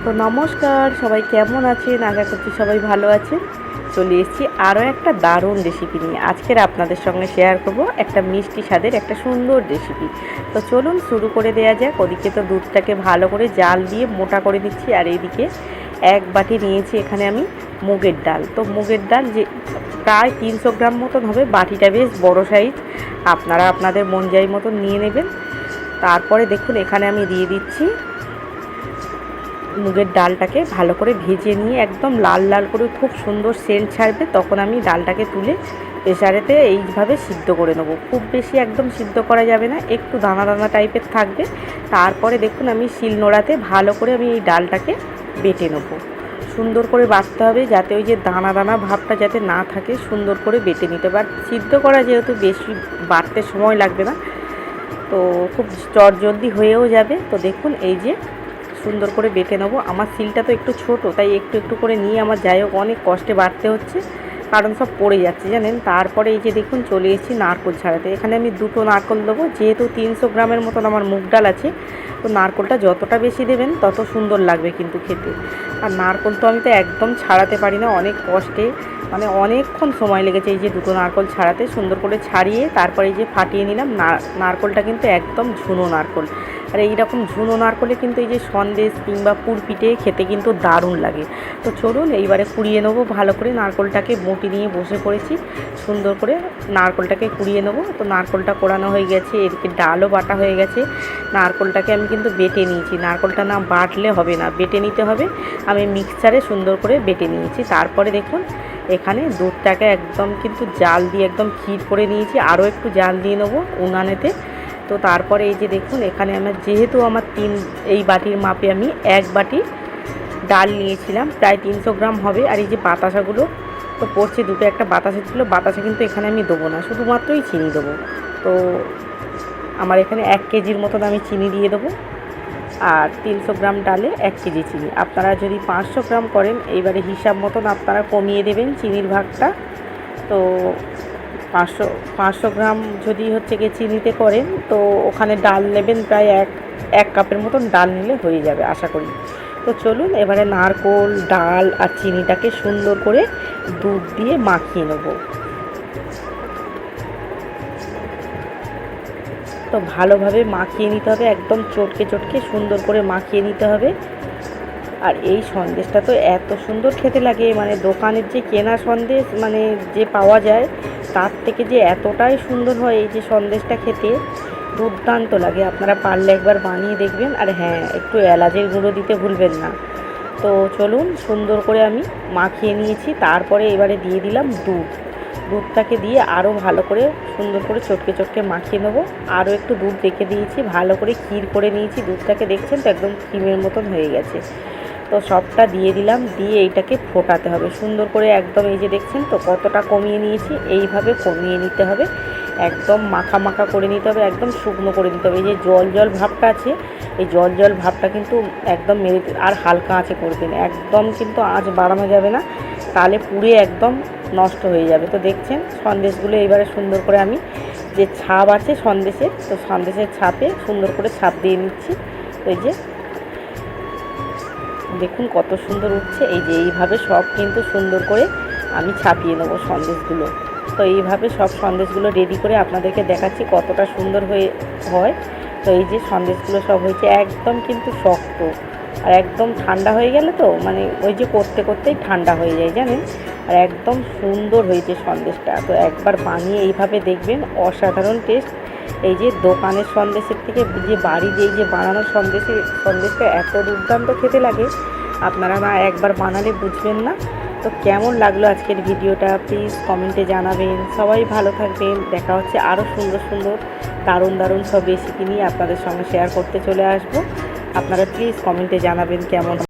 তো নমস্কার, সবাই কেমন আছেন? আশা করছি সবাই ভালো আছেন। চলে এসেছি আরও একটা দারুণ রেসিপি নিয়ে। আজকের আপনাদের সঙ্গে শেয়ার করব একটা মিষ্টি স্বাদের একটা সুন্দর রেসিপি। তো চলুন শুরু করে দেওয়া যাক। ওদিকে তো দুধটাকে ভালো করে জাল দিয়ে মোটা করে দিচ্ছি, আর এইদিকে এক বাটি নিয়েছি এখানে আমি মুগের ডাল। তো মুগের ডাল যে প্রায় 300 গ্রাম মতন হবে, বাটিটা বেশ বড় সাইজ। আপনারা আপনাদের মন যাই মতন নিয়ে নেবেন। তারপরে দেখুন এখানে আমি দিয়ে দিচ্ছি মুগের ডালটাকে ভালো করে ভেজে নিয়ে একদম লাল লাল করে খুব সুন্দর সেন্ট ছাড়বে, তখন আমি ডালটাকে তুলে প্রেসারেতে এইভাবে সিদ্ধ করে নেবো। খুব বেশি একদম সিদ্ধ করা যাবে না, একটু দানা দানা টাইপের থাকবে। তারপরে দেখুন আমি শিলনোড়াতে ভালো করে আমি এই ডালটাকে বেটে নেবো। সুন্দর করে বাটতে হবে, যাতে ওই যে দানা দানা ভাবটা যাতে না থাকে, সুন্দর করে বেটে নিতে। বাট সিদ্ধ করা যেহেতু বেশি বাটতে সময় লাগবে না, তো খুব চটজলদি হয়েও যাবে। তো দেখুন এই যে সুন্দর করে বেটে নেবো। আমার শিলটা তো একটু ছোট, তাই একটু একটু করে নিয়ে আমার যাই হোক অনেক কষ্টে বাটতে হচ্ছে, কারণ সব পড়ে যাচ্ছে জানেন। তারপরে এই যে দেখুন চলে এসেছি নারকোল ছাড়াতে। এখানে আমি 2টো নারকোল দেবো, যেহেতু 300 গ্রামের মতন আমার মুগ ডাল আছে। তো নারকোলটা যতটা বেশি দেবেন তত সুন্দর লাগবে কিন্তু খেতে। আর নারকোল তো আমি তো একদম ছাড়াতে পারি না, অনেক কষ্টে, মানে অনেকক্ষণ সময় লেগেছে এই যে 2টো নারকোল ছাড়াতে। সুন্দর করে ছাড়িয়ে তারপরে এই যে ফাটিয়ে নিলাম। নারকোলটা কিন্তু একদম ঝুনো নারকোল। আর এইরকম ঝুনো নারকোলে কিন্তু এই যে সন্দেশ কিংবা পুরপিঠে খেতে কিন্তু দারুণ লাগে। তো চলুন এইবারে কুড়িয়ে নেবো ভালো করে। নারকোলটাকে বটি নিয়ে বসে পড়েছি, সুন্দর করে নারকোলটাকে কুড়িয়ে নেবো। তো নারকোলটা কোড়ানো হয়ে গেছে, এদিকে ডালও বাটা হয়ে গেছে। নারকোলটাকে আমি কিন্তু বেটে নিয়েছি, নারকোলটা না বাটলে হবে না, বেটে নিতে হবে। আমি মিক্সচারে সুন্দর করে বেটে নিয়েছি। তারপরে দেখুন এখানে দুধটাকে একদম কিন্তু জাল দিয়ে একদম ক্ষীর করে নিয়েছি, আরও একটু জাল দিয়ে নেবো উনানেতে। তো তারপরে এই যে দেখুন এখানে আমার যেহেতু আমার এই বাটির মাপে আমি এক বাটি ডাল নিয়েছিলাম, প্রায় 300 গ্রাম হবে। আর এই যে বাতাসাগুলো তো পড়ছে, দুটো একটা বাতাসা ছিল, বাতাসা কিন্তু এখানে আমি দেবো না, শুধুমাত্রই চিনি দেবো। তো আমার এখানে 1 কেজির মতন আমি চিনি দিয়ে দেবো। আর 300 গ্রাম ডালে 1 কেজি চিনি। আপনারা যদি 500 গ্রাম করেন, এইবারে হিসাব মতন আপনারা কমিয়ে দেবেন চিনির ভাগটা। তো 500 গ্রাম যদি হচ্ছে গিয়ে চিনিতে করেন, তো ওখানে ডাল নেবেন প্রায় এক কাপের মতন ডাল নিলে হয়ে যাবে আশা করি। তো চলুন এবারে নারকোল, ডাল আর চিনিটাকে সুন্দর করে দুধ দিয়ে মাখিয়ে নেব। তো ভালোভাবে মাখিয়ে নিতে হবে, একদম চটকে চটকে সুন্দর করে মাখিয়ে নিতে হবে। আর এই সন্দেশটা তো এত সুন্দর খেতে লাগে, মানে দোকানের যে কেনা সন্দেশ মানে যে পাওয়া যায়, তার থেকে যে এতটাই সুন্দর হয় এই যে সন্দেশটা, খেতে দুর্দান্ত লাগে। আপনারা পারলে একবার বানিয়ে দেখবেন। আর হ্যাঁ, একটু এলাচের গুঁড়ো দিতে ভুলবেন না। তো চলুন সুন্দর করে আমি মাখিয়ে নিয়েছি। তারপরে এবারে দিয়ে দিলাম দুধটাকে দিয়ে আরও ভালো করে সুন্দর করে চটকে চটকে মাখিয়ে নেবো। আরও একটু দুধ রেখে দিয়েছি, ভালো করে ক্ষীর করে নিয়েছি দুধটাকে। দেখছেন তো একদম ক্রিমের মতন হয়ে গেছে। তো সবটা দিয়ে দিলাম, দিয়ে এইটাকে ফোটাতে হবে সুন্দর করে একদম। এই যে দেখছেন তো কতটা কমিয়ে নিয়েছি, এইভাবে কমিয়ে নিতে হবে, একদম মাখা মাখা করে নিতে হবে, একদম শুকনো করে দিতে হবে। এই যে জল জল ভাবটা আছে, এই জল জল ভাবটা কিন্তু একদম মেরে, আর হালকা আঁচে করবেন, একদম কিন্তু আঁচ বাড়ানো যাবে না, তাহলে পুড়ে একদম নষ্ট হয়ে যাবে। তো দেখছেন সন্দেশগুলো এইবারে সুন্দর করে আমি যে ছাপ আছে সন্দেশের, তো সন্দেশের ছাপে সুন্দর করে ছাপ দিয়ে নিচ্ছি। তো এই যে দেখুন কত সুন্দর উঠছে। এই যে এইভাবে সব কিন্তু সুন্দর করে আমি ছাপিয়ে নেবো সন্দেশগুলো। তো এইভাবে সব সন্দেশগুলো রেডি করে আপনাদেরকে দেখাচ্ছি কতটা সুন্দর হয়। তো এই যে সন্দেশগুলো সব হয়েছে, একদম কিন্তু শক্ত, আর একদম ঠান্ডা হয়ে গেলে তো মানে ওই যে করতে করতেই ঠান্ডা হয়ে যায় জানেন। আর একদম সুন্দর হয়েছে সন্দেশটা। তো একবার বানিয়ে এইভাবে দেখবেন, অসাধারণ টেস্ট। এই যে দোকানের সন্দেশের থেকে যে বাড়িতে এই যে বানানোর সন্দেশটা এত দুর্দান্ত খেতে লাগে, আপনারা না একবার বানালে বুঝবেন না। তো কেমন লাগলো আজকের ভিডিওটা প্লিজ কমেন্টে জানাবেন। সবাই ভালো থাকবেন, দেখা হচ্ছে আরও সুন্দর সুন্দর দারুণ দারুণ সব রেসিপি নিয়ে আপনাদের সঙ্গে শেয়ার করতে চলে আসবো। আপনারা প্লিজ কমেন্টে জানাবেন কেমন।